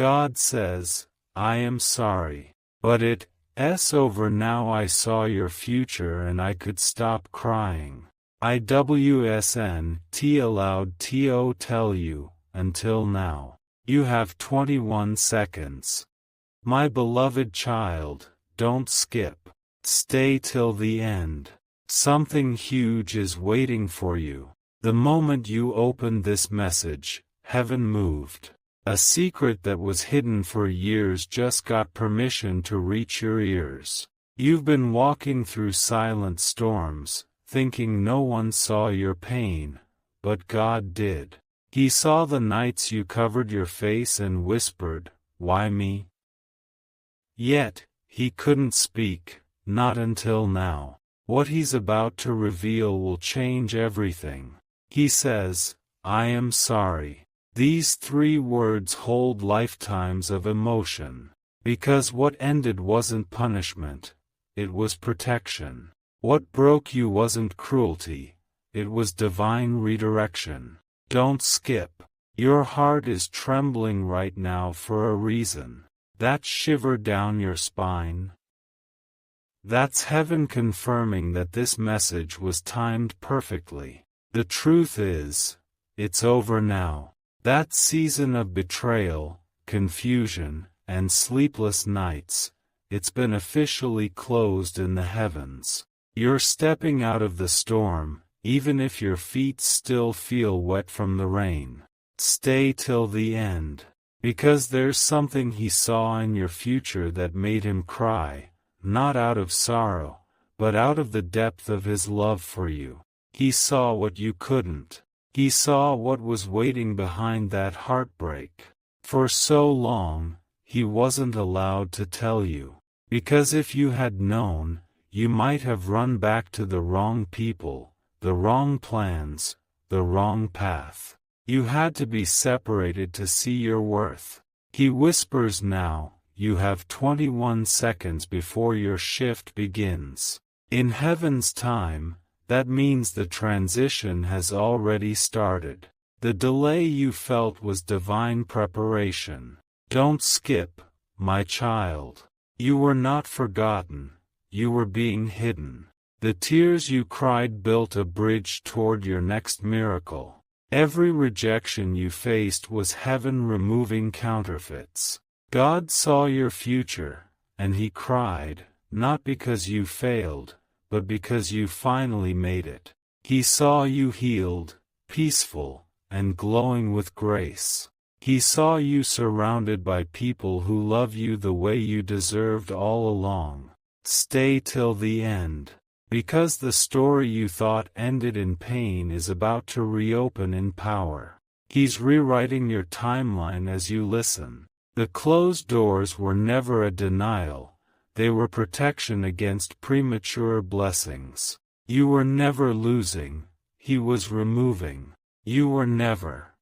God says, I am sorry. But it's over now. I saw your future and I could stop crying. WASN aloud to tell you, until now. You have 21 seconds. My beloved child, don't skip. Stay till the end. Something huge is waiting for you. The moment you opened this message, heaven moved. A secret that was hidden for years just got permission to reach your ears. You've been walking through silent storms, thinking no one saw your pain, but God did. He saw the nights you covered your face and whispered, "Why me?" Yet, he couldn't speak, not until now. What he's about to reveal will change everything. He says, I am sorry. These 3 words hold lifetimes of emotion. Because what ended wasn't punishment, it was protection. What broke you wasn't cruelty, it was divine redirection. Don't skip. Your heart is trembling right now for a reason. That shiver down your spine? That's heaven confirming that this message was timed perfectly. The truth is, it's over now. That season of betrayal, confusion, and sleepless nights, it's been officially closed in the heavens. You're stepping out of the storm, even if your feet still feel wet from the rain. Stay till the end. Because there's something he saw in your future that made him cry, not out of sorrow, but out of the depth of his love for you. He saw what you couldn't. He saw what was waiting behind that heartbreak. For so long, he wasn't allowed to tell you. Because if you had known, you might have run back to the wrong people, the wrong plans, the wrong path. You had to be separated to see your worth. He whispers now, you have 21 seconds before your shift begins. In heaven's time, that means the transition has already started. The delay you felt was divine preparation. Don't skip, my child. You were not forgotten, you were being hidden. The tears you cried built a bridge toward your next miracle. Every rejection you faced was heaven removing counterfeits. God saw your future, and he cried, not because you failed, but because you finally made it. He saw you healed, peaceful, and glowing with grace. He saw you surrounded by people who love you the way you deserved all along. Stay till the end. Because the story you thought ended in pain is about to reopen in power. He's rewriting your timeline as you listen. The closed doors were never a denial. They were protection against premature blessings. You were never losing, he was removing. You were never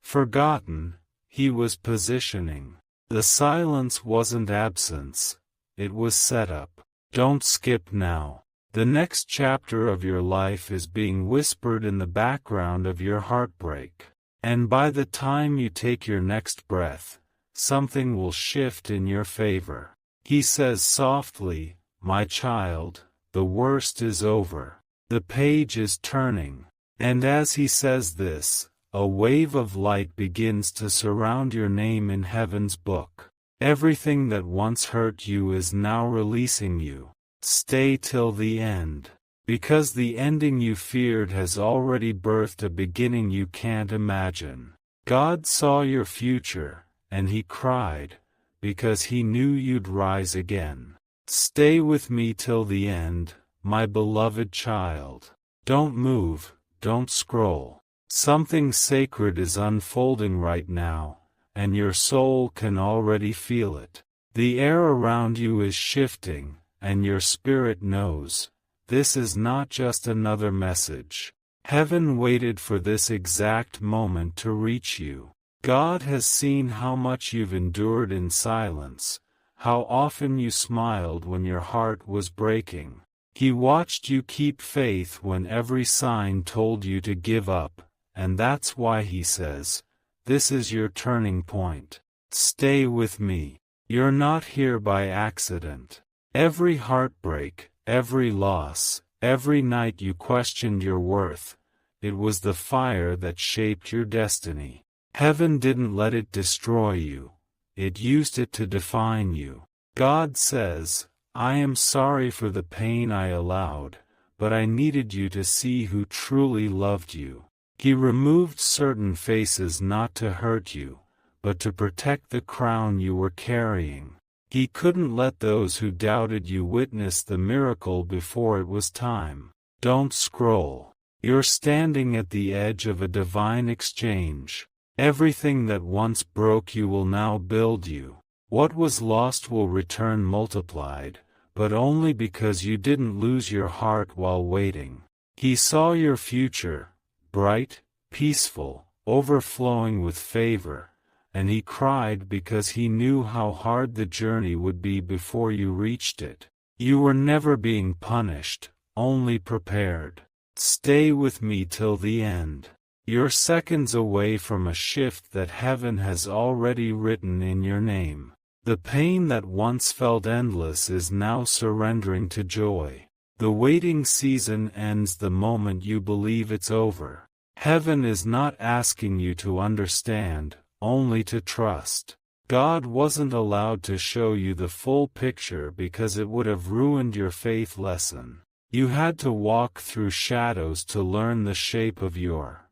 forgotten, he was positioning. The silence wasn't absence, it was setup. Don't skip now. The next chapter of your life is being whispered in the background of your heartbreak. And by the time you take your next breath, something will shift in your favor. He says softly, my child, the worst is over. The page is turning. And as he says this, a wave of light begins to surround your name in heaven's book. Everything that once hurt you is now releasing you. Stay till the end. Because the ending you feared has already birthed a beginning you can't imagine. God saw your future, and he cried, because he knew you'd rise again. Stay with me till the end, my beloved child. Don't move, don't scroll. Something sacred is unfolding right now, and your soul can already feel it. The air around you is shifting, and your spirit knows. This is not just another message. Heaven waited for this exact moment to reach you. God has seen how much you've endured in silence, how often you smiled when your heart was breaking. He watched you keep faith when every sign told you to give up, and that's why he says, this is your turning point. Stay with me. You're not here by accident. Every heartbreak, every loss, every night you questioned your worth, it was the fire that shaped your destiny. Heaven didn't let it destroy you. It used it to define you. God says, I am sorry for the pain I allowed, but I needed you to see who truly loved you. He removed certain faces not to hurt you, but to protect the crown you were carrying. He couldn't let those who doubted you witness the miracle before it was time. Don't scroll. You're standing at the edge of a divine exchange. Everything that once broke you will now build you. What was lost will return multiplied, but only because you didn't lose your heart while waiting. He saw your future, bright, peaceful, overflowing with favor, and he cried because he knew how hard the journey would be before you reached it. You were never being punished, only prepared. Stay with me till the end. You're seconds away from a shift that heaven has already written in your name. The pain that once felt endless is now surrendering to joy. The waiting season ends the moment you believe it's over. Heaven is not asking you to understand, only to trust. God wasn't allowed to show you the full picture because it would have ruined your faith lesson. You had to walk through shadows to learn the shape of your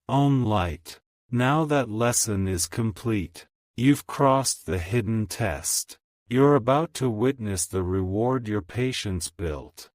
own light. Now that lesson is complete. You've crossed the hidden test. You're about to witness the reward your patience built.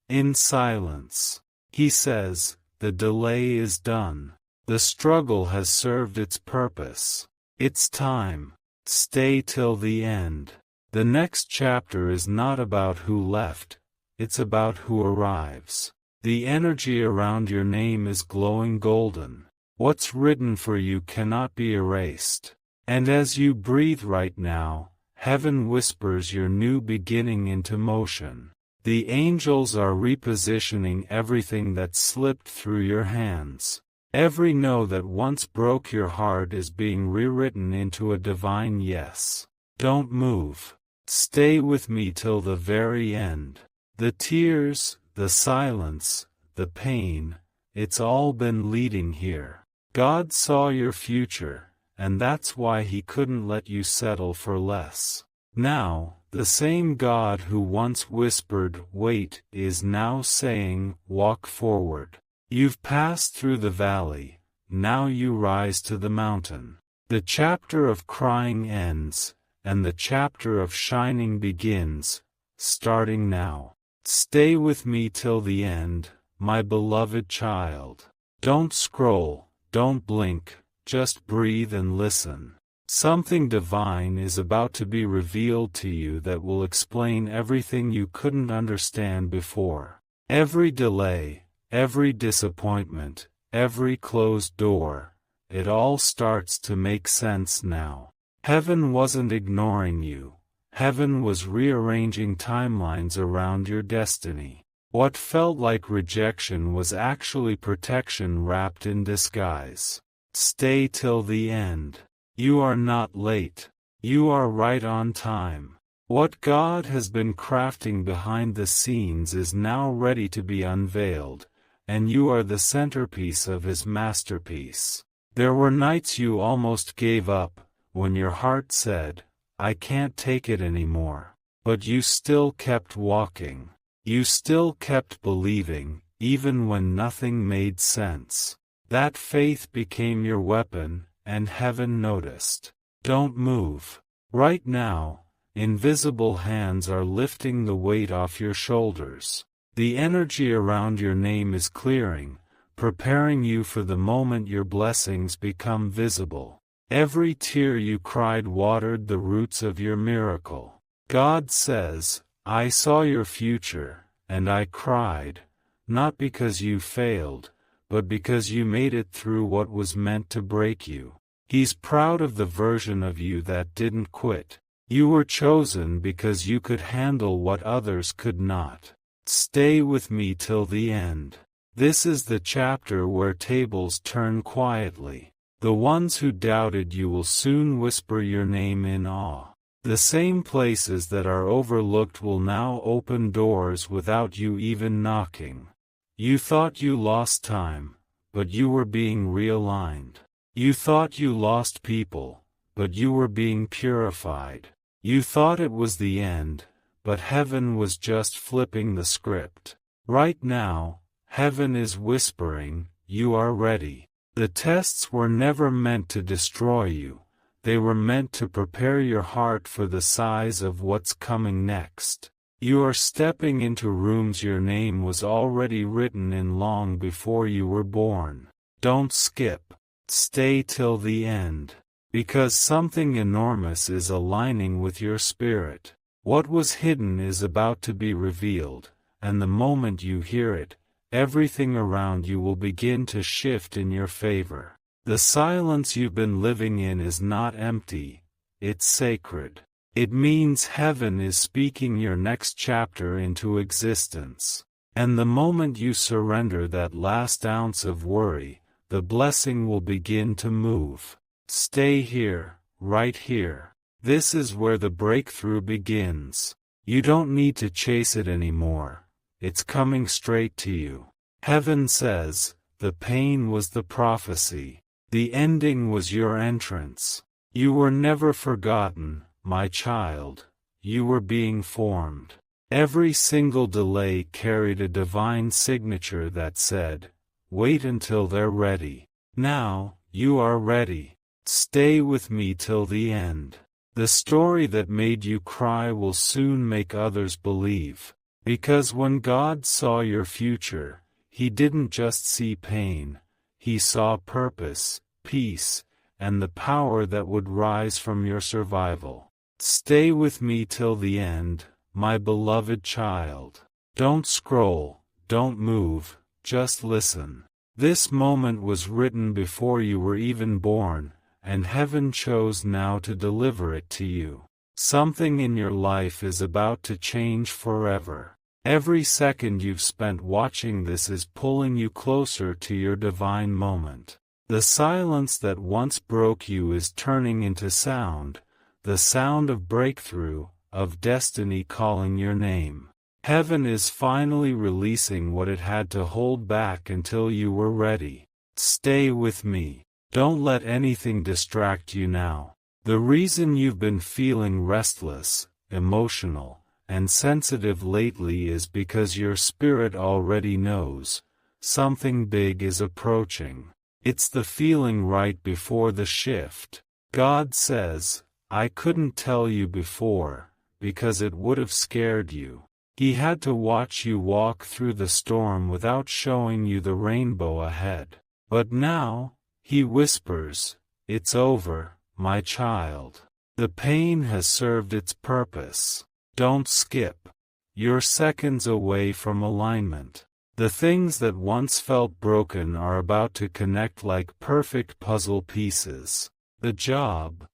In silence, he says, the delay is done. The struggle has served its purpose. It's time. Stay till the end. The next chapter is not about who left, it's about who arrives. The energy around your name is glowing golden. What's written for you cannot be erased. And as you breathe right now, heaven whispers your new beginning into motion. The angels are repositioning everything that slipped through your hands. Every no that once broke your heart is being rewritten into a divine yes. Don't move. Stay with me till the very end. The tears, the silence, the pain, it's all been leading here. God saw your future, and that's why he couldn't let you settle for less. Now, the same God who once whispered, wait, is now saying, walk forward. You've passed through the valley, now you rise to the mountain. The chapter of crying ends, and the chapter of shining begins, starting now. Stay with me till the end, my beloved child. Don't scroll. Don't blink, just breathe and listen. Something divine is about to be revealed to you that will explain everything you couldn't understand before. Every delay, every disappointment, every closed door, it all starts to make sense now. Heaven wasn't ignoring you. Heaven was rearranging timelines around your destiny. What felt like rejection was actually protection wrapped in disguise. Stay till the end. You are not late. You are right on time. What God has been crafting behind the scenes is now ready to be unveiled, and you are the centerpiece of his masterpiece. There were nights you almost gave up, when your heart said, I can't take it anymore. But you still kept walking. You still kept believing, even when nothing made sense. That faith became your weapon, and heaven noticed. Don't move. Right now, invisible hands are lifting the weight off your shoulders. The energy around your name is clearing, preparing you for the moment your blessings become visible. Every tear you cried watered the roots of your miracle. God says, I saw your future, and I cried, not because you failed, but because you made it through what was meant to break you. He's proud of the version of you that didn't quit. You were chosen because you could handle what others could not. Stay with me till the end. This is the chapter where tables turn quietly. The ones who doubted you will soon whisper your name in awe. The same places that are overlooked will now open doors without you even knocking. You thought you lost time, but you were being realigned. You thought you lost people, but you were being purified. You thought it was the end, but heaven was just flipping the script. Right now, heaven is whispering, you are ready. The tests were never meant to destroy you. They were meant to prepare your heart for the size of what's coming next. You are stepping into rooms your name was already written in long before you were born. Don't skip. Stay till the end. Because something enormous is aligning with your spirit. What was hidden is about to be revealed, and the moment you hear it, everything around you will begin to shift in your favor. The silence you've been living in is not empty, it's sacred. It means heaven is speaking your next chapter into existence. And the moment you surrender that last ounce of worry, the blessing will begin to move. Stay here, right here. This is where the breakthrough begins. You don't need to chase it anymore. It's coming straight to you. Heaven says, the pain was the prophecy. The ending was your entrance. You were never forgotten, my child. You were being formed. Every single delay carried a divine signature that said, wait until they're ready. Now, you are ready. Stay with me till the end. The story that made you cry will soon make others believe. Because when God saw your future, He didn't just see pain. He saw purpose, peace, and the power that would rise from your survival. Stay with me till the end, my beloved child. Don't scroll, don't move, just listen. This moment was written before you were even born, and heaven chose now to deliver it to you. Something in your life is about to change forever. Every second you've spent watching this is pulling you closer to your divine moment. The silence that once broke you is turning into sound, the sound of breakthrough, of destiny calling your name. Heaven is finally releasing what it had to hold back until you were ready. Stay with me. Don't let anything distract you now. The reason you've been feeling restless, emotional, and sensitive lately is because your spirit already knows something big is approaching. It's the feeling right before the shift. God says, I couldn't tell you before, because it would have scared you. He had to watch you walk through the storm without showing you the rainbow ahead. But now, He whispers, it's over, my child. The pain has served its purpose. Don't skip. You're seconds away from alignment. The things that once felt broken are about to connect like perfect puzzle pieces. The job,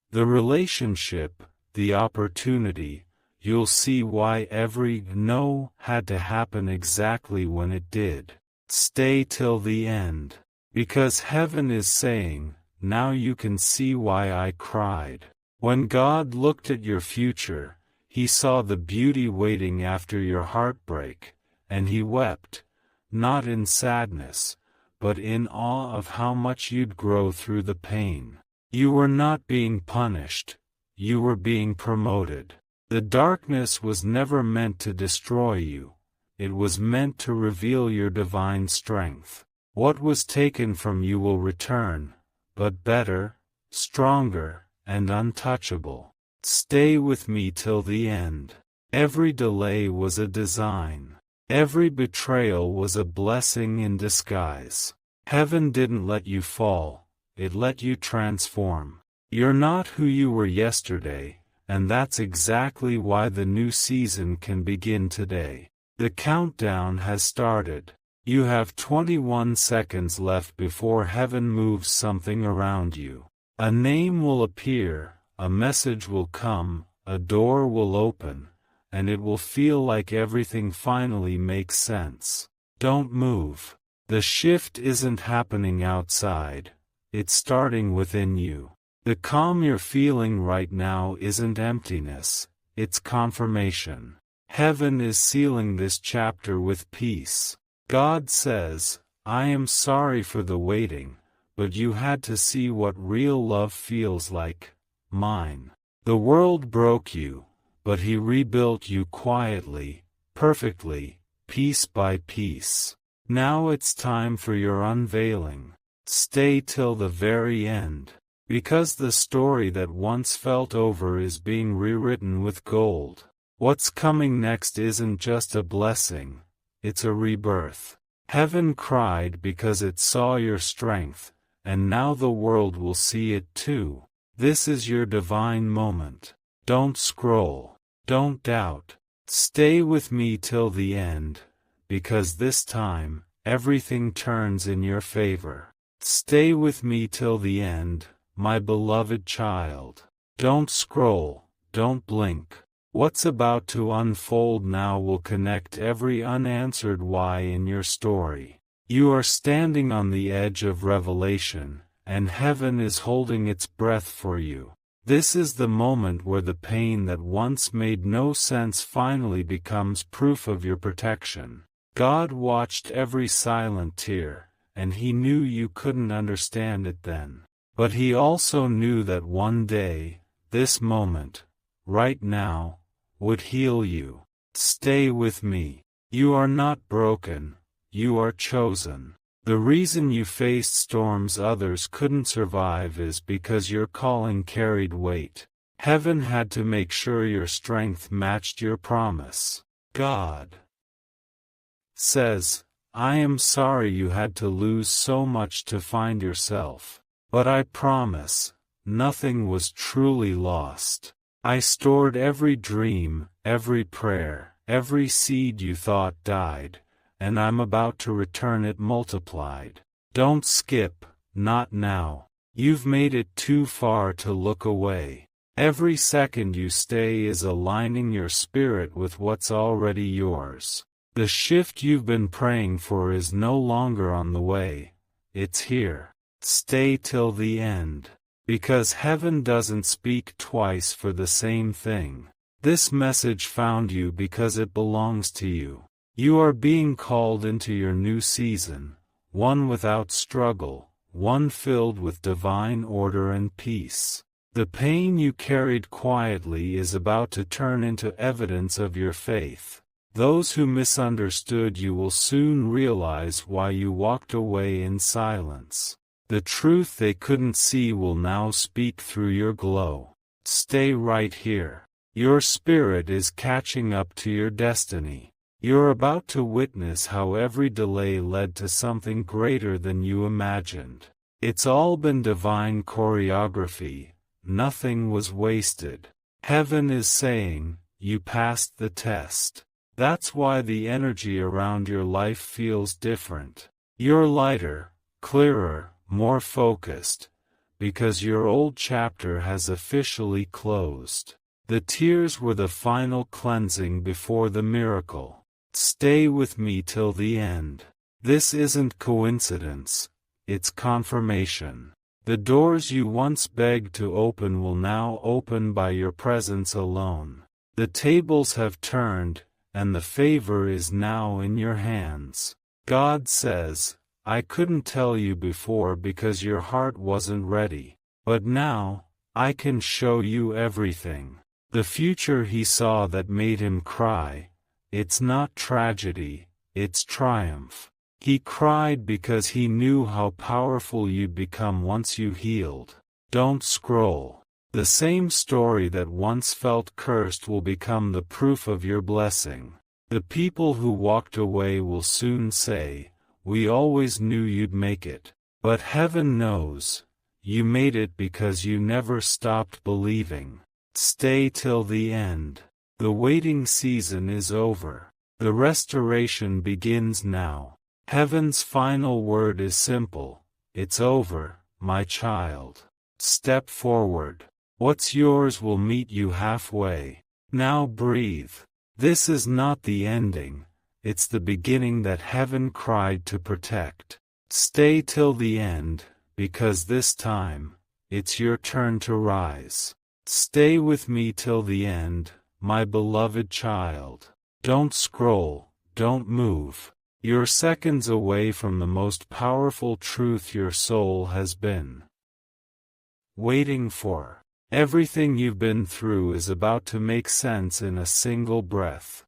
the relationship, the opportunity. You'll see why every no had to happen exactly when it did. Stay till the end. Because heaven is saying, now you can see why I cried. When God looked at your future, He saw the beauty waiting after your heartbreak, and He wept, not in sadness, but in awe of how much you'd grow through the pain. You were not being punished, you were being promoted. The darkness was never meant to destroy you, it was meant to reveal your divine strength. What was taken from you will return, but better, stronger, and untouchable. Stay with me till the end. Every delay was a design. Every betrayal was a blessing in disguise. Heaven didn't let you fall, it let you transform. You're not who you were yesterday, and that's exactly why the new season can begin today. The countdown has started. You have 21 seconds left before heaven moves something around you. A name will appear, a message will come, a door will open, and it will feel like everything finally makes sense. Don't move. The shift isn't happening outside, it's starting within you. The calm you're feeling right now isn't emptiness, it's confirmation. Heaven is sealing this chapter with peace. God says, I am sorry for the waiting, but you had to see what real love feels like, mine. The world broke you, but He rebuilt you quietly, perfectly, piece by piece. Now it's time for your unveiling. Stay till the very end, because the story that once felt over is being rewritten with gold. What's coming next isn't just a blessing, it's a rebirth. Heaven cried because it saw your strength, and now the world will see it too. This is your divine moment. Don't scroll. Don't doubt. Stay with me till the end, because this time, everything turns in your favor. Stay with me till the end, my beloved child. Don't scroll, don't blink. What's about to unfold now will connect every unanswered why in your story. You are standing on the edge of revelation, and heaven is holding its breath for you. This is the moment where the pain that once made no sense finally becomes proof of your protection. God watched every silent tear, and He knew you couldn't understand it then. But He also knew that one day, this moment, right now, would heal you. Stay with me. You are not broken, you are chosen. The reason you faced storms others couldn't survive is because your calling carried weight. Heaven had to make sure your strength matched your promise. God says, I am sorry you had to lose so much to find yourself. But I promise, nothing was truly lost. I stored every dream, every prayer, every seed you thought died, and I'm about to return it multiplied. Don't skip, not now. You've made it too far to look away. Every second you stay is aligning your spirit with what's already yours. The shift you've been praying for is no longer on the way. It's here. Stay till the end. Because heaven doesn't speak twice for the same thing. This message found you because it belongs to you. You are being called into your new season, one without struggle, one filled with divine order and peace. The pain you carried quietly is about to turn into evidence of your faith. Those who misunderstood you will soon realize why you walked away in silence. The truth they couldn't see will now speak through your glow. Stay right here. Your spirit is catching up to your destiny. You're about to witness how every delay led to something greater than you imagined. It's all been divine choreography. Nothing was wasted. Heaven is saying, you passed the test. That's why the energy around your life feels different. You're lighter, clearer, more focused, because your old chapter has officially closed. The tears were the final cleansing before the miracle. Stay with me till the end. This isn't coincidence, it's confirmation. The doors you once begged to open will now open by your presence alone. The tables have turned, and the favor is now in your hands. God says, I couldn't tell you before because your heart wasn't ready. But now, I can show you everything. The future he saw that made him cry. It's not tragedy, it's triumph. He cried because he knew how powerful you'd become once you healed. Don't scroll. The same story that once felt cursed will become the proof of your blessing. The people who walked away will soon say, we always knew you'd make it. But heaven knows, you made it because you never stopped believing. Stay till the end. The waiting season is over. The restoration begins now. Heaven's final word is simple. It's over, my child. Step forward. What's yours will meet you halfway. Now breathe. This is not the ending, it's the beginning that heaven cried to protect. Stay till the end, because this time, it's your turn to rise. Stay with me till the end, my beloved child. Don't scroll, don't move. You're seconds away from the most powerful truth your soul has been waiting for. Everything you've been through is about to make sense in a single breath.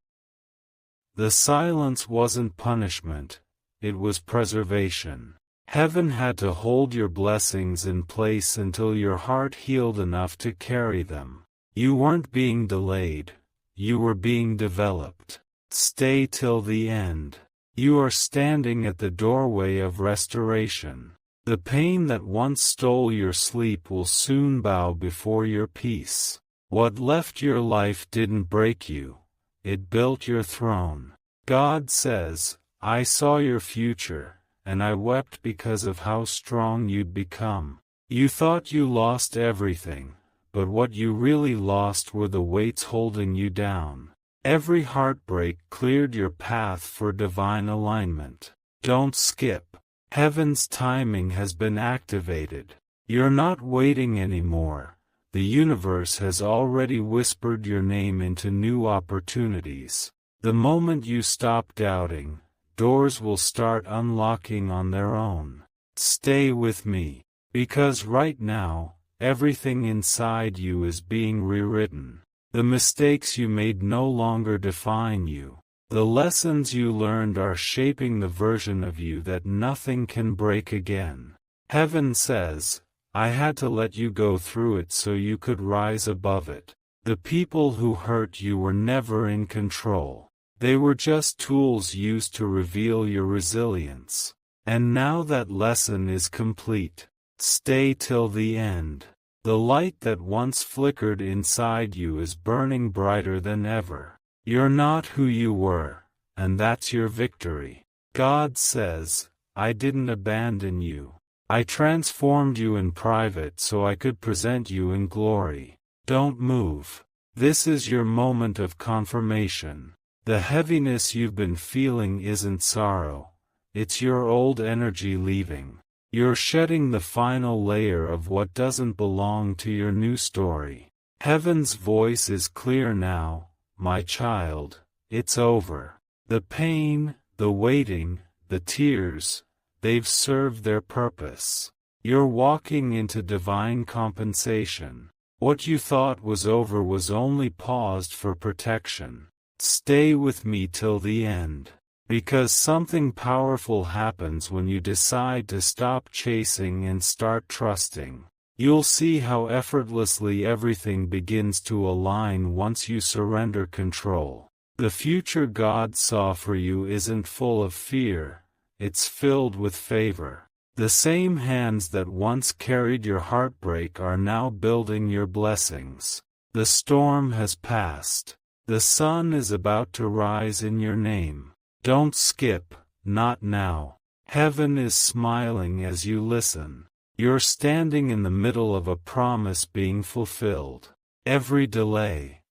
The silence wasn't punishment, it was preservation. Heaven had to hold your blessings in place until your heart healed enough to carry them. You weren't being delayed, you were being developed. Stay till the end. You are standing at the doorway of restoration. The pain that once stole your sleep will soon bow before your peace. What left your life didn't break you, it built your throne. God says, I saw your future, and I wept because of how strong you'd become. You thought you lost everything, but what you really lost were the weights holding you down. Every heartbreak cleared your path for divine alignment. Don't skip. Heaven's timing has been activated. You're not waiting anymore. The universe has already whispered your name into new opportunities. The moment you stop doubting, doors will start unlocking on their own. Stay with me, because right now, everything inside you is being rewritten. The mistakes you made no longer define you. The lessons you learned are shaping the version of you that nothing can break again. Heaven says, I had to let you go through it so you could rise above it. The people who hurt you were never in control. They were just tools used to reveal your resilience. And now that lesson is complete. Stay till the end. The light that once flickered inside you is burning brighter than ever. You're not who you were, and that's your victory. God says, I didn't abandon you. I transformed you in private so I could present you in glory. Don't move. This is your moment of confirmation. The heaviness you've been feeling isn't sorrow. It's your old energy leaving. You're shedding the final layer of what doesn't belong to your new story. Heaven's voice is clear now, my child, it's over. The pain, the waiting, the tears, they've served their purpose. You're walking into divine compensation. What you thought was over was only paused for protection. Stay with me till the end. Because something powerful happens when you decide to stop chasing and start trusting. You'll see how effortlessly everything begins to align once you surrender control. The future God saw for you isn't full of fear, it's filled with favor. The same hands that once carried your heartbreak are now building your blessings. The storm has passed. The sun is about to rise in your name. Don't skip, not now. Heaven is smiling as you listen. You're standing in the middle of a promise being fulfilled. Every delay,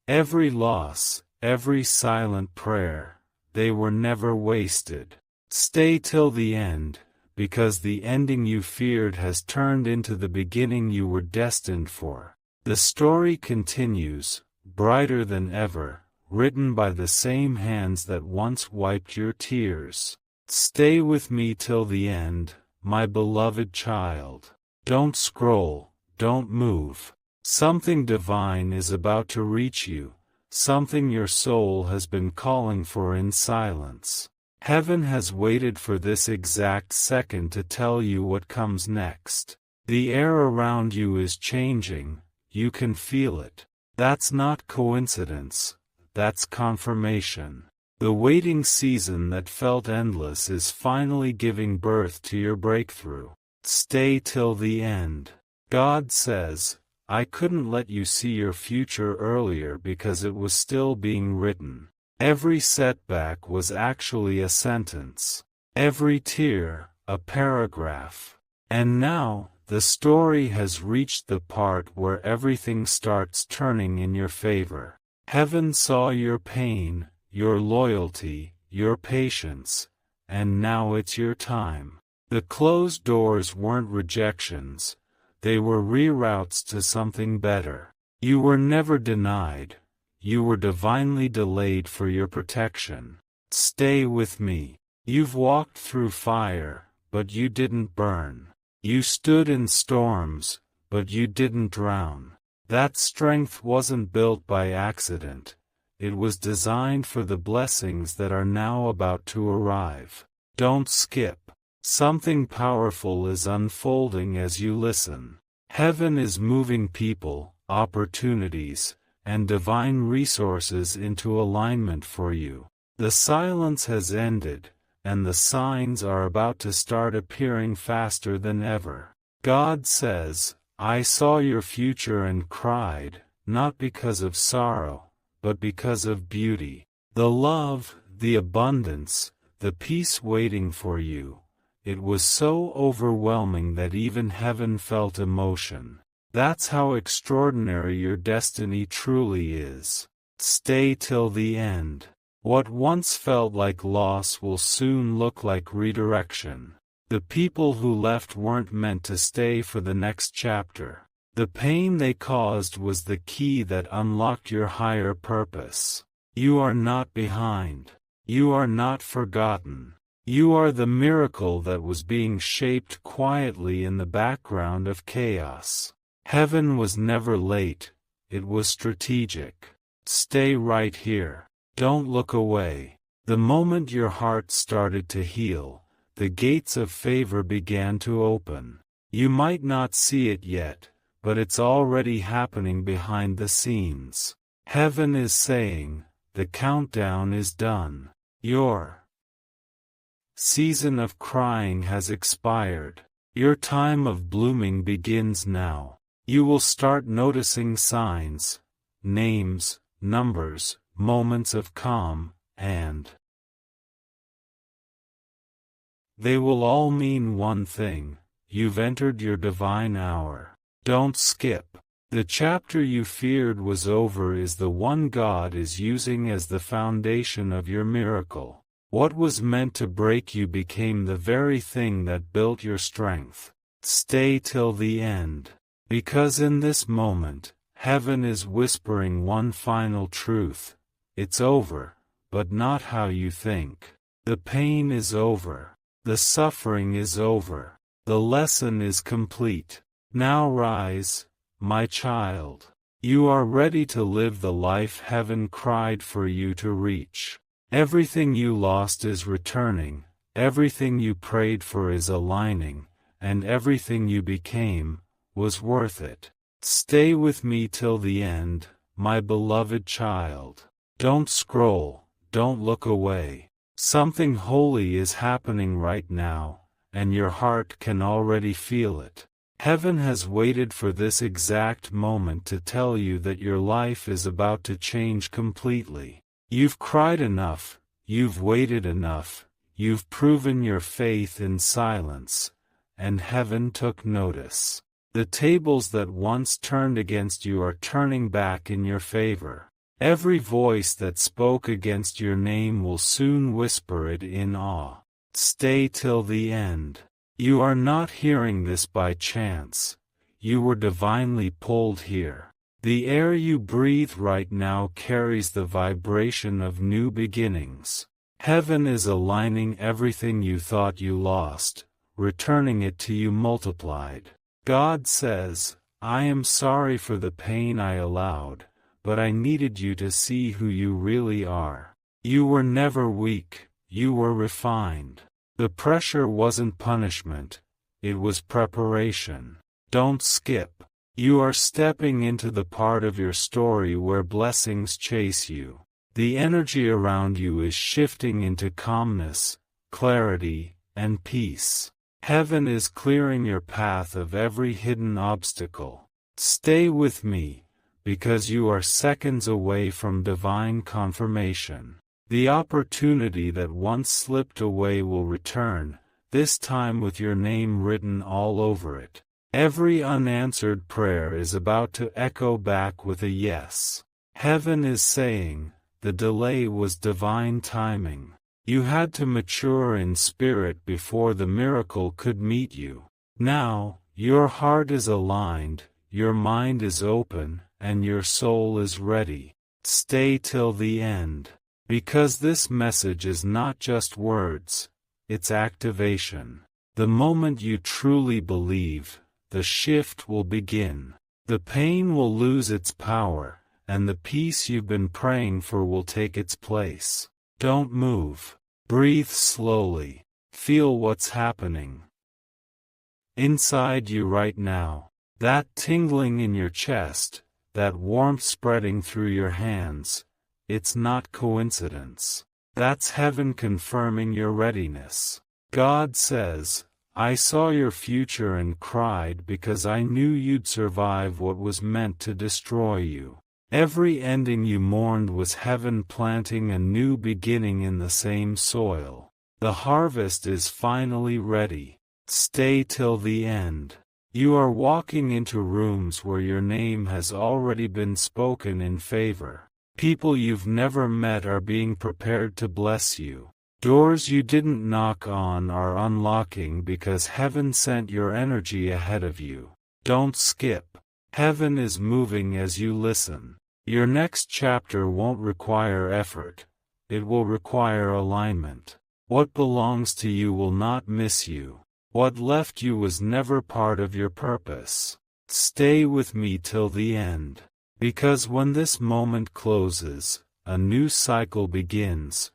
every loss, every silent prayer, they were never wasted. Stay till the end, because the ending you feared has turned into the beginning you were destined for. The story continues, brighter than ever, written by the same hands that once wiped your tears. Stay with me till the end, my beloved child. Don't scroll, don't move. Something divine is about to reach you, something your soul has been calling for in silence. Heaven has waited for this exact second to tell you what comes next. The air around you is changing, you can feel it. That's not coincidence. That's confirmation. The waiting season that felt endless is finally giving birth to your breakthrough. Stay till the end. God says, I couldn't let you see your future earlier because it was still being written. Every setback was actually a sentence. Every tear, a paragraph. And now, the story has reached the part where everything starts turning in your favor. Heaven saw your pain, your loyalty, your patience, and now it's your time. The closed doors weren't rejections, they were reroutes to something better. You were never denied, you were divinely delayed for your protection. Stay with me. You've walked through fire, but you didn't burn. You stood in storms, but you didn't drown. That strength wasn't built by accident. It was designed for the blessings that are now about to arrive. Don't skip. Something powerful is unfolding as you listen. Heaven is moving people, opportunities, and divine resources into alignment for you. The silence has ended, and the signs are about to start appearing faster than ever. God says, I saw your future and cried, not because of sorrow, but because of beauty. The love, the abundance, the peace waiting for you. It was so overwhelming that even heaven felt emotion. That's how extraordinary your destiny truly is. Stay till the end. What once felt like loss will soon look like redirection. The people who left weren't meant to stay for the next chapter. The pain they caused was the key that unlocked your higher purpose. You are not behind. You are not forgotten. You are the miracle that was being shaped quietly in the background of chaos. Heaven was never late, it was strategic. Stay right here. Don't look away. The moment your heart started to heal, the gates of favor began to open. You might not see it yet, but it's already happening behind the scenes. Heaven is saying, the countdown is done. Your season of crying has expired. Your time of blooming begins now. You will start noticing signs, names, numbers, moments of calm, and they will all mean one thing: you've entered your divine hour. Don't skip. The chapter you feared was over is the one God is using as the foundation of your miracle. What was meant to break you became the very thing that built your strength. Stay till the end. Because in this moment, heaven is whispering one final truth. It's over, but not how you think. The pain is over. The suffering is over. The lesson is complete. Now rise, my child. You are ready to live the life heaven cried for you to reach. Everything you lost is returning, everything you prayed for is aligning, and everything you became was worth it. Stay with me till the end, my beloved child. Don't scroll, don't look away. Something holy is happening right now, and your heart can already feel it. Heaven has waited for this exact moment to tell you that your life is about to change completely. You've cried enough, you've waited enough, you've proven your faith in silence, and heaven took notice. The tables that once turned against you are turning back in your favor. Every voice that spoke against your name will soon whisper it in awe. Stay till the end. You are not hearing this by chance. You were divinely pulled here. The air you breathe right now carries the vibration of new beginnings. Heaven is aligning everything you thought you lost, returning it to you multiplied. God says, I am sorry for the pain I allowed, but I needed you to see who you really are. You were never weak, you were refined. The pressure wasn't punishment, it was preparation. Don't skip. You are stepping into the part of your story where blessings chase you. The energy around you is shifting into calmness, clarity, and peace. Heaven is clearing your path of every hidden obstacle. Stay with me, because you are seconds away from divine confirmation. The opportunity that once slipped away will return, this time with your name written all over it. Every unanswered prayer is about to echo back with a yes. Heaven is saying, the delay was divine timing. You had to mature in spirit before the miracle could meet you. Now, your heart is aligned, your mind is open, and your soul is ready. Stay till the end. Because this message is not just words, it's activation. The moment you truly believe, the shift will begin. The pain will lose its power, and the peace you've been praying for will take its place. Don't move. Breathe slowly. Feel what's happening inside you right now. That tingling in your chest, that warmth spreading through your hands. It's not coincidence. That's heaven confirming your readiness. God says, I saw your future and cried because I knew you'd survive what was meant to destroy you. Every ending you mourned was heaven planting a new beginning in the same soil. The harvest is finally ready. Stay till the end. You are walking into rooms where your name has already been spoken in favor. People you've never met are being prepared to bless you. Doors you didn't knock on are unlocking because heaven sent your energy ahead of you. Don't skip. Heaven is moving as you listen. Your next chapter won't require effort. It will require alignment. What belongs to you will not miss you. What left you was never part of your purpose. Stay with me till the end. Because when this moment closes, a new cycle begins.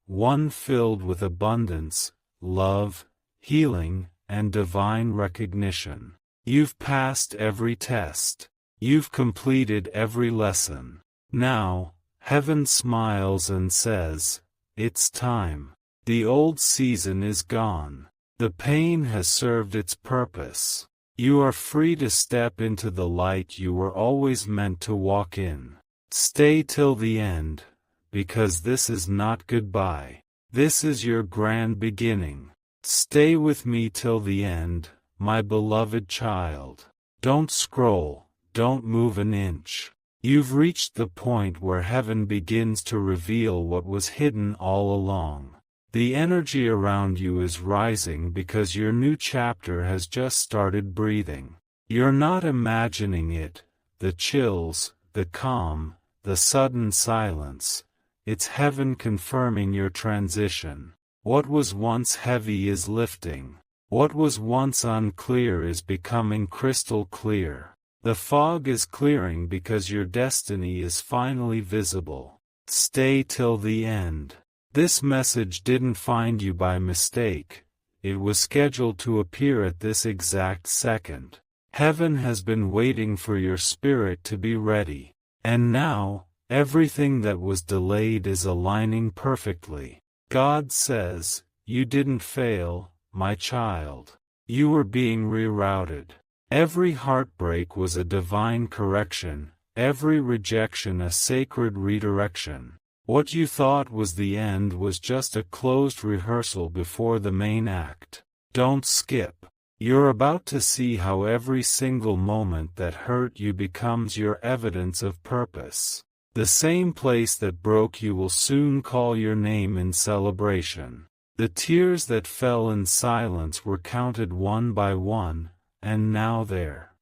One filled with abundance, love, healing, and divine recognition. You've passed every test. You've completed every lesson. Now, heaven smiles and says, it's time. The old season is gone. The pain has served its purpose. You are free to step into the light you were always meant to walk in. Stay till the end, because this is not goodbye. This is your grand beginning. Stay with me till the end, my beloved child. Don't scroll, don't move an inch. You've reached the point where heaven begins to reveal what was hidden all along. The energy around you is rising because your new chapter has just started breathing. You're not imagining it, the chills, the calm, the sudden silence. It's heaven confirming your transition. What was once heavy is lifting. What was once unclear is becoming crystal clear. The fog is clearing because your destiny is finally visible. Stay till the end. This message didn't find you by mistake. It was scheduled to appear at this exact second. Heaven has been waiting for your spirit to be ready. And now, everything that was delayed is aligning perfectly. God says, you didn't fail, my child. You were being rerouted. Every heartbreak was a divine correction, every rejection a sacred redirection. What you thought was the end was just a closed rehearsal before the main act. Don't skip. You're about to see how every single moment that hurt you becomes your evidence of purpose. The same place that broke you will soon call your name in celebration. The tears that fell in silence were counted one by one, and now they're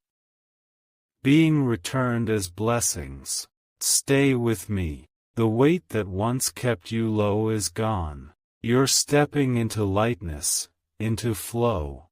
being returned as blessings. Stay with me. The weight that once kept you low is gone. You're stepping into lightness, into flow,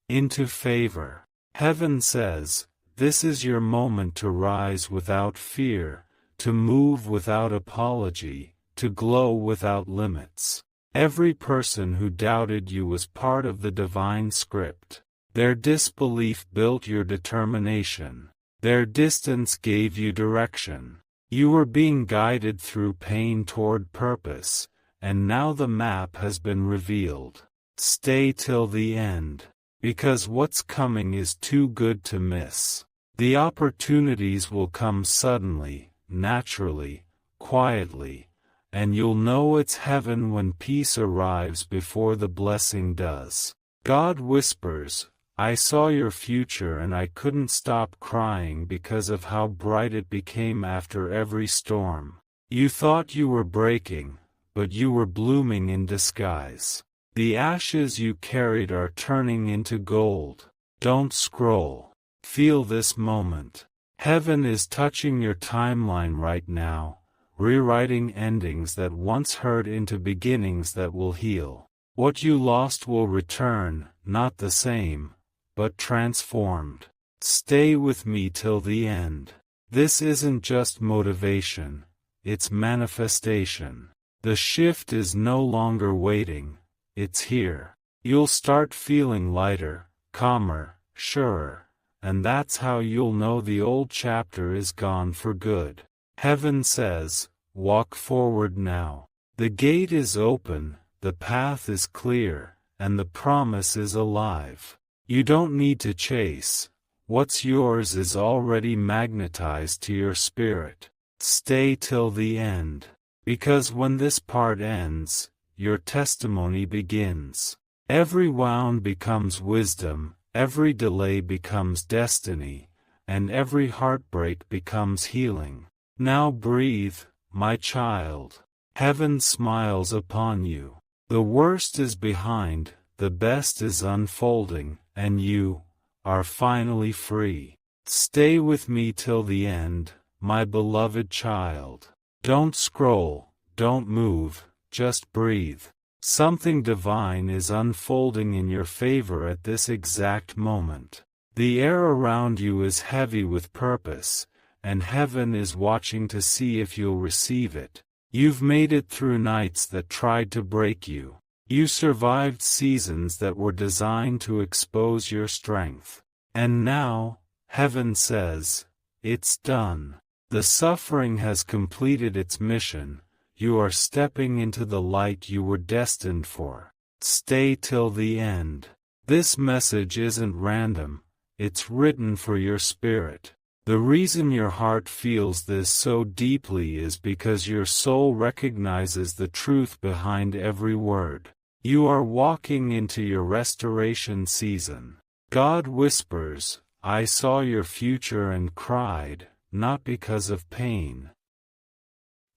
into favor. Heaven says, this is your moment to rise without fear, to move without apology, to glow without limits. Every person who doubted you was part of the divine script. Their disbelief built your determination. Their distance gave you direction. You were being guided through pain toward purpose, and now the map has been revealed. Stay till the end, because what's coming is too good to miss. The opportunities will come suddenly, naturally, quietly, and you'll know it's heaven when peace arrives before the blessing does. God whispers, I saw your future and I couldn't stop crying because of how bright it became after every storm. You thought you were breaking, but you were blooming in disguise. The ashes you carried are turning into gold. Don't scroll. Feel this moment. Heaven is touching your timeline right now, rewriting endings that once hurt into beginnings that will heal. What you lost will return, not the same, but transformed. Stay with me till the end. This isn't just motivation, it's manifestation. The shift is no longer waiting, it's here. You'll start feeling lighter, calmer, surer, and that's how you'll know the old chapter is gone for good. Heaven says, walk forward now. The gate is open, the path is clear, and the promise is alive. You don't need to chase. What's yours is already magnetized to your spirit. Stay till the end. Because when this part ends, your testimony begins. Every wound becomes wisdom, every delay becomes destiny, and every heartbreak becomes healing. Now breathe, my child. Heaven smiles upon you. The worst is behind, the best is unfolding, and you are finally free. Stay with me till the end, my beloved child. Don't scroll, don't move, just breathe. Something divine is unfolding in your favor at this exact moment. The air around you is heavy with purpose, and heaven is watching to see if you'll receive it. You've made it through nights that tried to break you. You survived seasons that were designed to expose your strength. And now, heaven says, it's done. The suffering has completed its mission. You are stepping into the light you were destined for. Stay till the end. This message isn't random, it's written for your spirit. The reason your heart feels this so deeply is because your soul recognizes the truth behind every word. You are walking into your restoration season. God whispers, I saw your future and cried, not because of pain,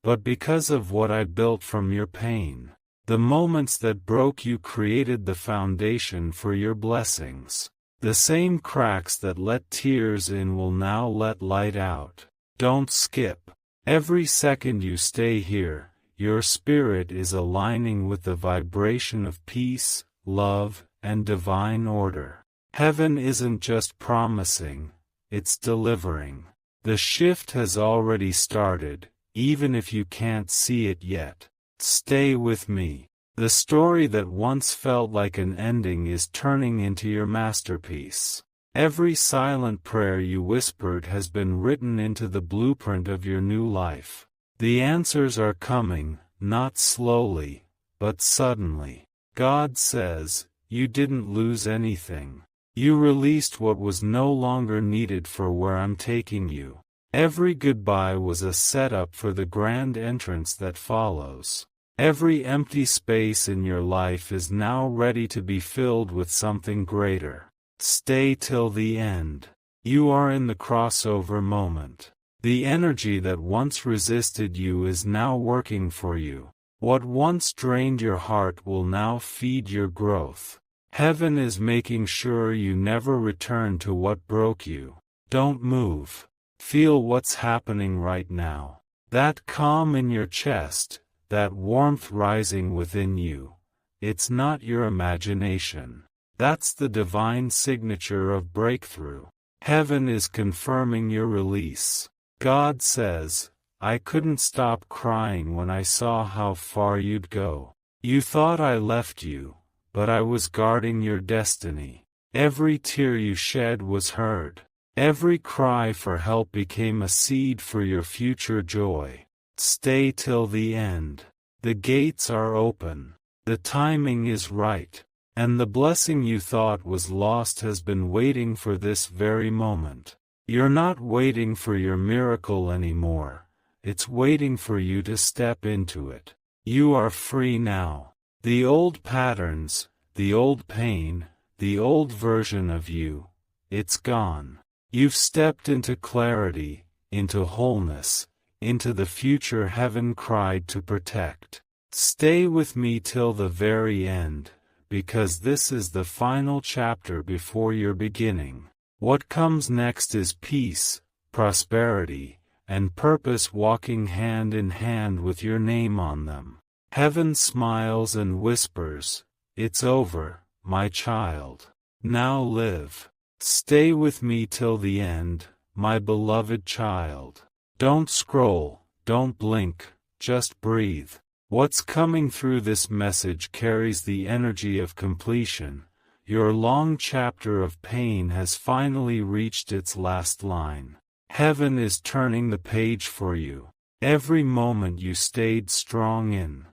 but because of what I built from your pain. The moments that broke you created the foundation for your blessings. The same cracks that let tears in will now let light out. Don't skip. Every second you stay here, your spirit is aligning with the vibration of peace, love, and divine order. Heaven isn't just promising, it's delivering. The shift has already started, even if you can't see it yet. Stay with me. The story that once felt like an ending is turning into your masterpiece. Every silent prayer you whispered has been written into the blueprint of your new life. The answers are coming, not slowly, but suddenly. God says, you didn't lose anything. You released what was no longer needed for where I'm taking you. Every goodbye was a setup for the grand entrance that follows. Every empty space in your life is now ready to be filled with something greater. Stay till the end. You are in the crossover moment. The energy that once resisted you is now working for you. What once drained your heart will now feed your growth. Heaven is making sure you never return to what broke you. Don't move. Feel what's happening right now. That calm in your chest, that warmth rising within you. It's not your imagination. That's the divine signature of breakthrough. Heaven is confirming your release. God says, I couldn't stop crying when I saw how far you'd go. You thought I left you, but I was guarding your destiny. Every tear you shed was heard. Every cry for help became a seed for your future joy. Stay till the end. The gates are open. The timing is right. And the blessing you thought was lost has been waiting for this very moment. You're not waiting for your miracle anymore. It's waiting for you to step into it. You are free now. The old patterns, the old pain, the old version of you, it's gone. You've stepped into clarity, into wholeness, into the future heaven cried to protect. Stay with me till the very end, because this is the final chapter before your beginning. What comes next is peace, prosperity, and purpose walking hand in hand with your name on them. Heaven smiles and whispers, "It's over, my child. Now live. Stay with me till the end, my beloved child. Don't scroll, don't blink, just breathe." What's coming through this message carries the energy of completion. Your long chapter of pain has finally reached its last line. Heaven is turning the page for you. Every moment you stayed strong in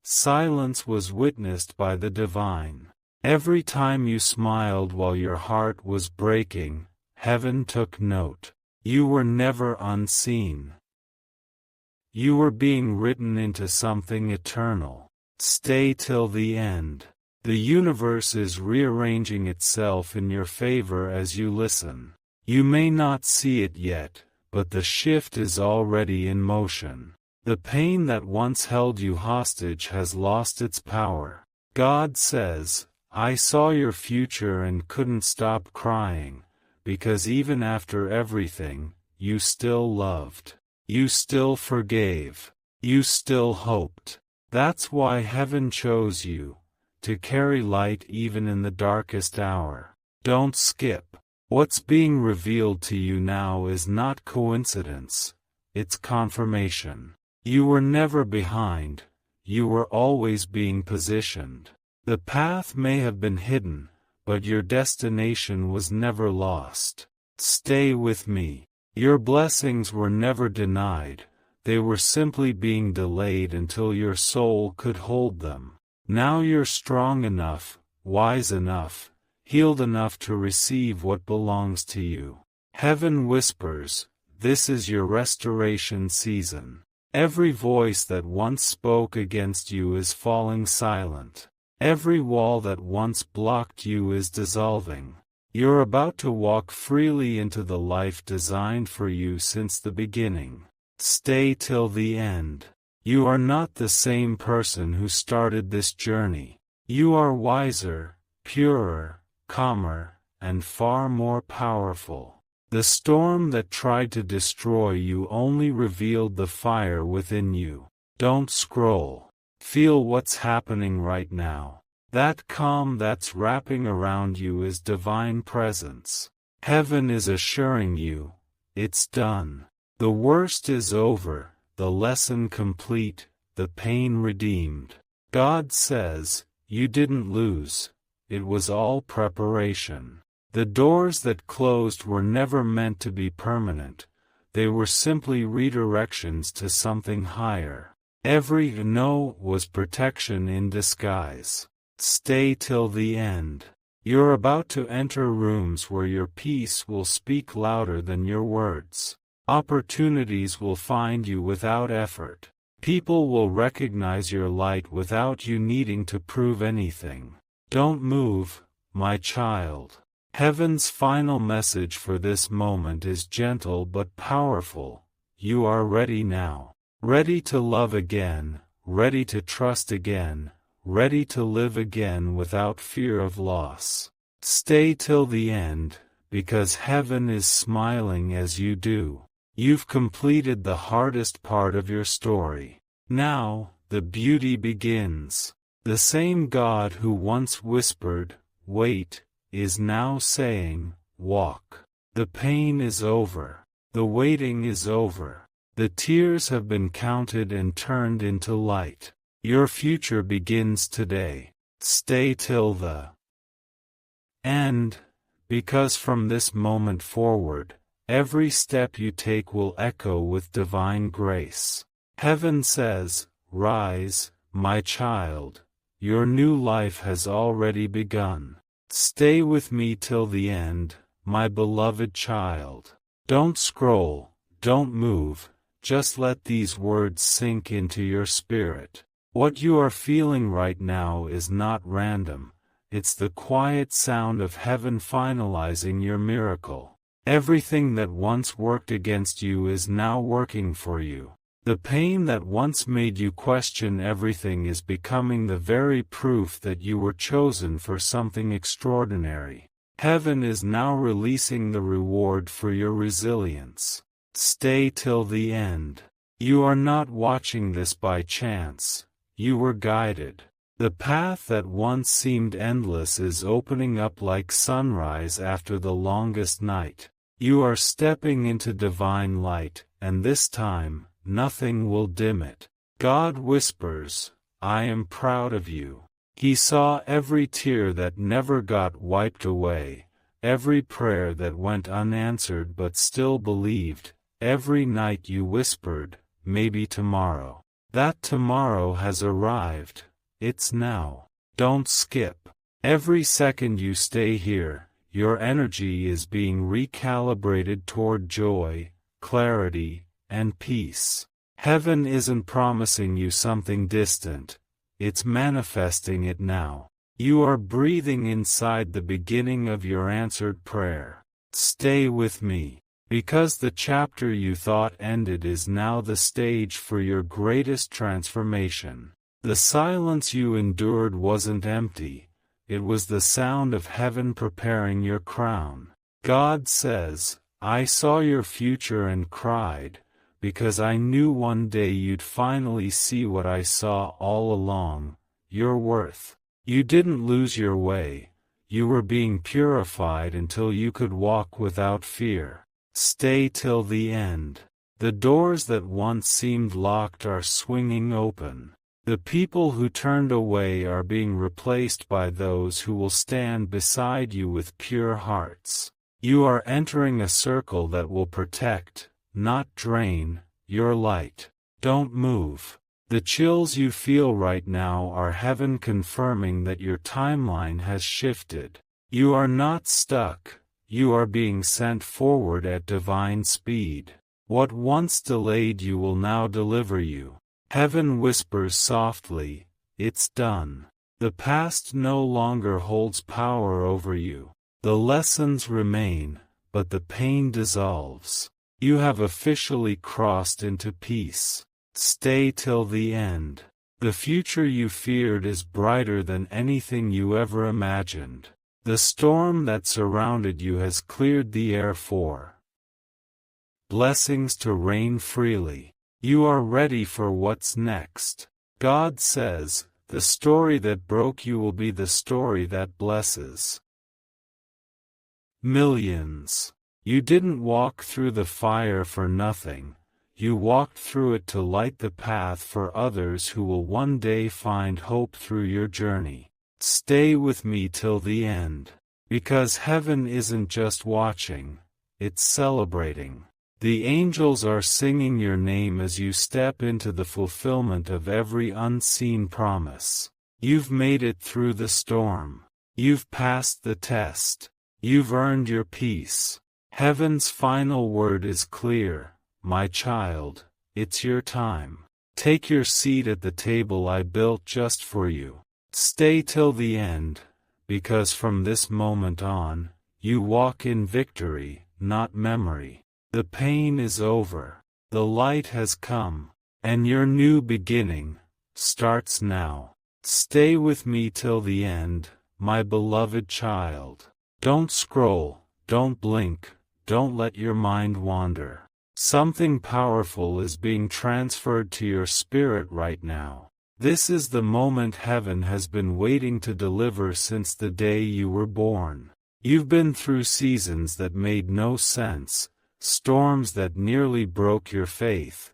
silence was witnessed by the divine. Every time you smiled while your heart was breaking, heaven took note. You were never unseen. You were being written into something eternal. Stay till the end. The universe is rearranging itself in your favor as you listen. You may not see it yet, but the shift is already in motion. The pain that once held you hostage has lost its power. God says, "I saw your future and couldn't stop crying, because even after everything, you still loved. You still forgave. You still hoped." That's why heaven chose you, to carry light even in the darkest hour. Don't skip. What's being revealed to you now is not coincidence, it's confirmation. You were never behind, you were always being positioned. The path may have been hidden, but your destination was never lost. Stay with me. Your blessings were never denied, they were simply being delayed until your soul could hold them. Now you're strong enough, wise enough, healed enough to receive what belongs to you. Heaven whispers, this is your restoration season. Every voice that once spoke against you is falling silent. Every wall that once blocked you is dissolving. You're about to walk freely into the life designed for you since the beginning. Stay till the end. You are not the same person who started this journey. You are wiser, purer, calmer, and far more powerful. The storm that tried to destroy you only revealed the fire within you. Don't scroll. Feel what's happening right now. That calm that's wrapping around you is divine presence. Heaven is assuring you, it's done. The worst is over, the lesson complete, the pain redeemed. God says, you didn't lose. It was all preparation. The doors that closed were never meant to be permanent. They were simply redirections to something higher. Every no was protection in disguise. Stay till the end. You're about to enter rooms where your peace will speak louder than your words. Opportunities will find you without effort. People will recognize your light without you needing to prove anything. Don't move, my child. Heaven's final message for this moment is gentle but powerful. You are ready now. Ready to love again, ready to trust again, ready to live again without fear of loss. Stay till the end, because heaven is smiling as you do. You've completed the hardest part of your story. Now, the beauty begins. The same God who once whispered, "Wait," is now saying, "Walk." The pain is over. The waiting is over. The tears have been counted and turned into light. Your future begins today. Stay till the end, because from this moment forward, every step you take will echo with divine grace. Heaven says, "Rise, my child. Your new life has already begun. Stay with me till the end, my beloved child." Don't scroll, don't move, just let these words sink into your spirit. What you are feeling right now is not random, It's the quiet sound of heaven finalizing your miracle. Everything that once worked against you is now working for you. The pain that once made you question everything is becoming the very proof that you were chosen for something extraordinary. Heaven is now releasing the reward for your resilience. Stay till the end. You are not watching this by chance. You were guided. The path that once seemed endless is opening up like sunrise after the longest night. You are stepping into divine light, and this time, nothing will dim it. God whispers, "I am proud of you." He saw every tear that never got wiped away, every prayer that went unanswered but still believed, every night you whispered, "Maybe tomorrow." That tomorrow has arrived. It's now. Don't skip. Every second you stay here, your energy is being recalibrated toward joy, clarity, and peace. Heaven isn't promising you something distant. It's manifesting it now. You are breathing inside the beginning of your answered prayer. Stay with me, because the chapter you thought ended is now the stage for your greatest transformation. The silence you endured wasn't empty. It was the sound of heaven preparing your crown. God says, "I saw your future and cried, because I knew one day you'd finally see what I saw all along, your worth." You didn't lose your way. You were being purified until you could walk without fear. Stay till the end. The doors that once seemed locked are swinging open. The people who turned away are being replaced by those who will stand beside you with pure hearts. You are entering a circle that will protect, not drain, your light. Don't move. The chills you feel right now are heaven confirming that your timeline has shifted. You are not stuck. You are being sent forward at divine speed. What once delayed you will now deliver you. Heaven whispers softly, "It's done." The past no longer holds power over you. The lessons remain, but the pain dissolves. You have officially crossed into peace. Stay till the end. The future you feared is brighter than anything you ever imagined. The storm that surrounded you has cleared the air for blessings to rain freely. You are ready for what's next. God says, "The story that broke you will be the story that blesses millions." You didn't walk through the fire for nothing. You walked through it to light the path for others who will one day find hope through your journey. Stay with me till the end. Because heaven isn't just watching, it's celebrating. The angels are singing your name as you step into the fulfillment of every unseen promise. You've made it through the storm. You've passed the test. You've earned your peace. Heaven's final word is clear, "My child, it's your time. Take your seat at the table I built just for you." Stay till the end, because from this moment on, you walk in victory, not memory. The pain is over. The light has come, and your new beginning starts now. Stay with me till the end, my beloved child. Don't scroll, don't blink, don't let your mind wander. Something powerful is being transferred to your spirit right now. This is the moment heaven has been waiting to deliver since the day you were born. You've been through seasons that made no sense, storms that nearly broke your faith.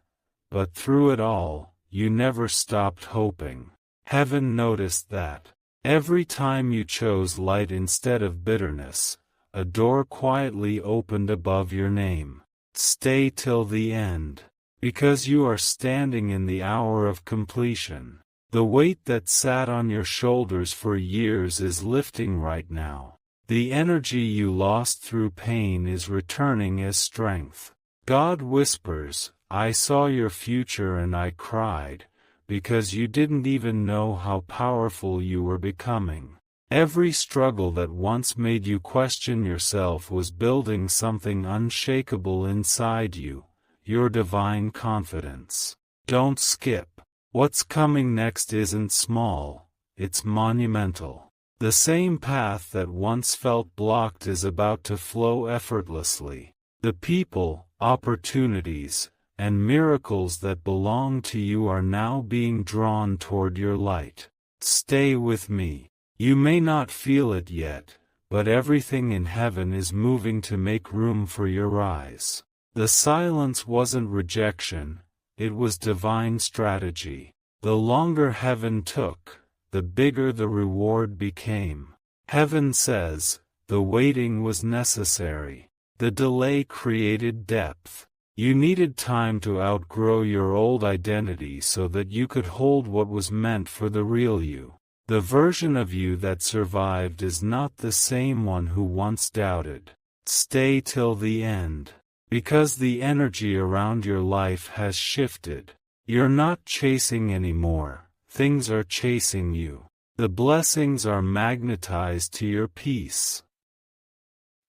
But through it all, you never stopped hoping. Heaven noticed that. Every time you chose light instead of bitterness, a door quietly opened above your name. Stay till the end, because you are standing in the hour of completion. The weight that sat on your shoulders for years is lifting right now. The energy you lost through pain is returning as strength. God whispers, "I saw your future and I cried, because you didn't even know how powerful you were becoming." Every struggle that once made you question yourself was building something unshakable inside you, your divine confidence. Don't skip. What's coming next isn't small, it's monumental. The same path that once felt blocked is about to flow effortlessly. The people, opportunities, and miracles that belong to you are now being drawn toward your light. Stay with me. You may not feel it yet, but everything in heaven is moving to make room for your rise. The silence wasn't rejection, it was divine strategy. The longer heaven took, the bigger the reward became. Heaven says, the waiting was necessary. The delay created depth. You needed time to outgrow your old identity so that you could hold what was meant for the real you. The version of you that survived is not the same one who once doubted. Stay till the end. Because the energy around your life has shifted. You're not chasing anymore, things are chasing you. The blessings are magnetized to your peace,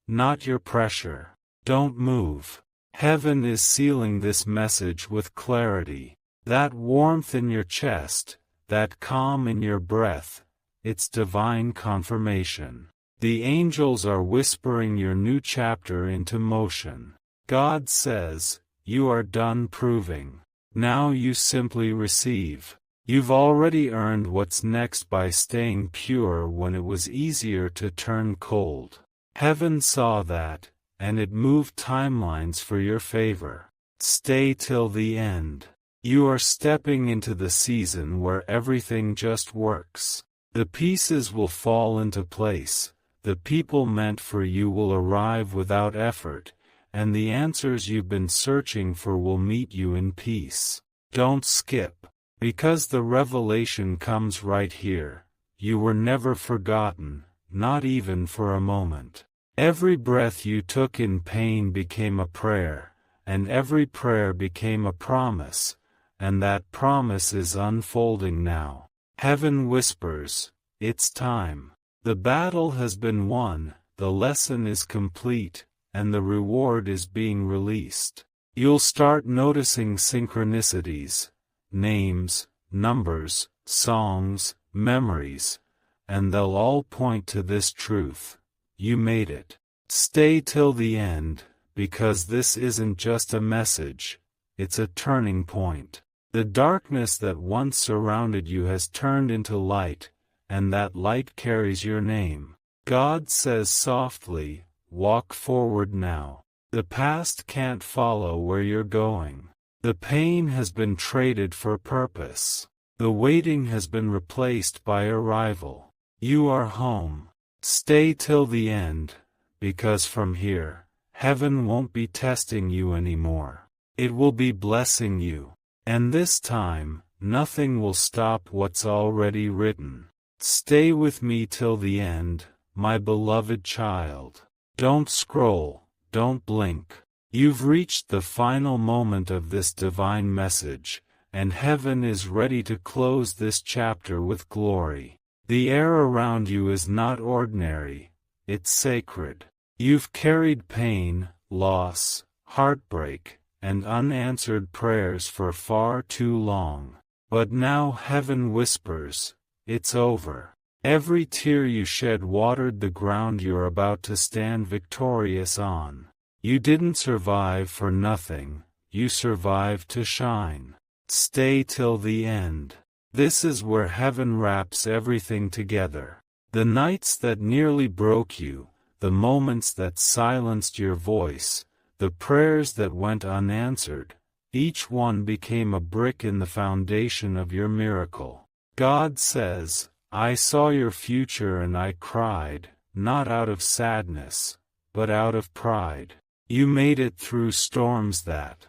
not your pressure. Don't move. Heaven is sealing this message with clarity. That warmth in your chest, that calm in your breath, it's divine confirmation. The angels are whispering your new chapter into motion. God says, you are done proving. Now you simply receive. You've already earned what's next by staying pure when it was easier to turn cold. Heaven saw that, and it moved timelines for your favor. Stay till the end. You are stepping into the season where everything just works. The pieces will fall into place, the people meant for you will arrive without effort, and the answers you've been searching for will meet you in peace. Don't skip. Because the revelation comes right here. You were never forgotten, not even for a moment. Every breath you took in pain became a prayer, and every prayer became a promise, and that promise is unfolding now. Heaven whispers, it's time. The battle has been won, the lesson is complete, and the reward is being released. You'll start noticing synchronicities, names, numbers, songs, memories, and they'll all point to this truth. You made it. Stay till the end, because this isn't just a message, it's a turning point. The darkness that once surrounded you has turned into light, and that light carries your name. God says softly, walk forward now. The past can't follow where you're going. The pain has been traded for purpose. The waiting has been replaced by arrival. You are home. Stay till the end, because from here, heaven won't be testing you anymore. It will be blessing you. And this time, nothing will stop what's already written. Stay with me till the end, my beloved child. Don't scroll. Don't blink. You've reached the final moment of this divine message, and heaven is ready to close this chapter with glory. The air around you is not ordinary, it's sacred. You've carried pain, loss, heartbreak, and unanswered prayers for far too long. But now heaven whispers, it's over. Every tear you shed watered the ground you're about to stand victorious on. You didn't survive for nothing, you survived to shine. Stay till the end. This is where heaven wraps everything together. The nights that nearly broke you, the moments that silenced your voice, the prayers that went unanswered, each one became a brick in the foundation of your miracle. God says, I saw your future and I cried, not out of sadness, but out of pride. You made it through storms that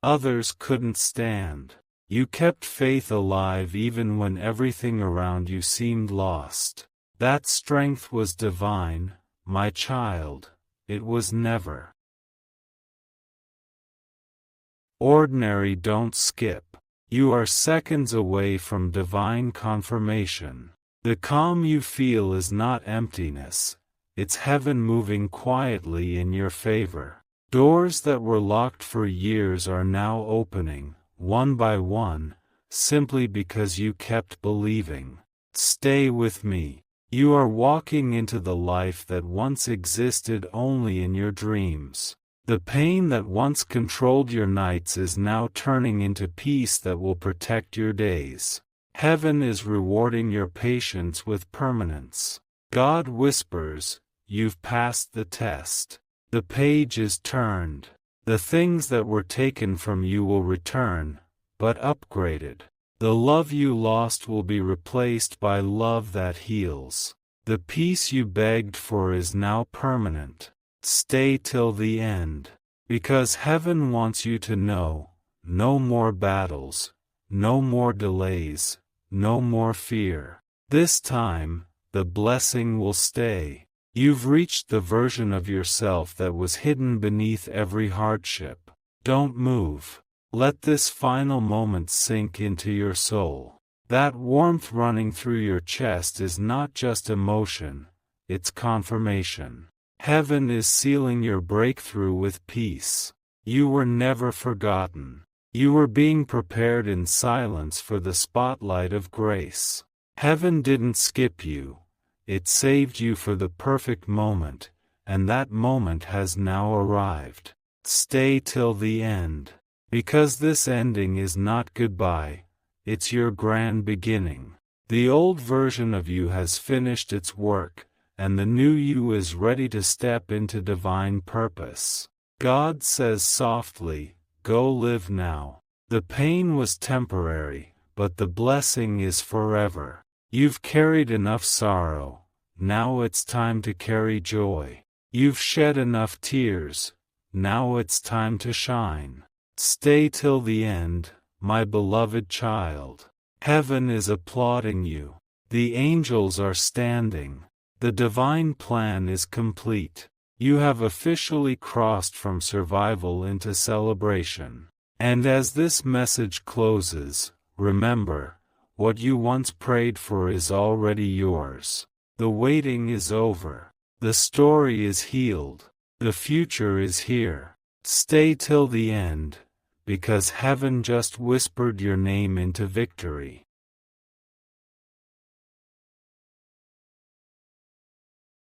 others couldn't stand. You kept faith alive even when everything around you seemed lost. That strength was divine, my child. It was never ordinary. Don't skip. You are seconds away from divine confirmation. The calm you feel is not emptiness, it's heaven moving quietly in your favor. Doors that were locked for years are now opening, one by one, simply because you kept believing. Stay with me. You are walking into the life that once existed only in your dreams. The pain that once controlled your nights is now turning into peace that will protect your days. Heaven is rewarding your patience with permanence. God whispers, "You've passed the test. The page is turned. The things that were taken from you will return, but upgraded. The love you lost will be replaced by love that heals. The peace you begged for is now permanent. Stay till the end. Because heaven wants you to know, no more battles, no more delays, no more fear. This time, the blessing will stay. You've reached the version of yourself that was hidden beneath every hardship. Don't move. Let this final moment sink into your soul. That warmth running through your chest is not just emotion, it's confirmation. Heaven is sealing your breakthrough with peace. You were never forgotten. You were being prepared in silence for the spotlight of grace. Heaven didn't skip you. It saved you for the perfect moment, and that moment has now arrived. Stay till the end. Because this ending is not goodbye, it's your grand beginning. The old version of you has finished its work, and the new you is ready to step into divine purpose. God says softly, "Go live now." The pain was temporary, but the blessing is forever. You've carried enough sorrow, now it's time to carry joy. You've shed enough tears, now it's time to shine. Stay till the end, my beloved child. Heaven is applauding you. The angels are standing. The divine plan is complete. You have officially crossed from survival into celebration. And as this message closes, remember, what you once prayed for is already yours. The waiting is over. The story is healed. The future is here. Stay till the end, because heaven just whispered your name into victory.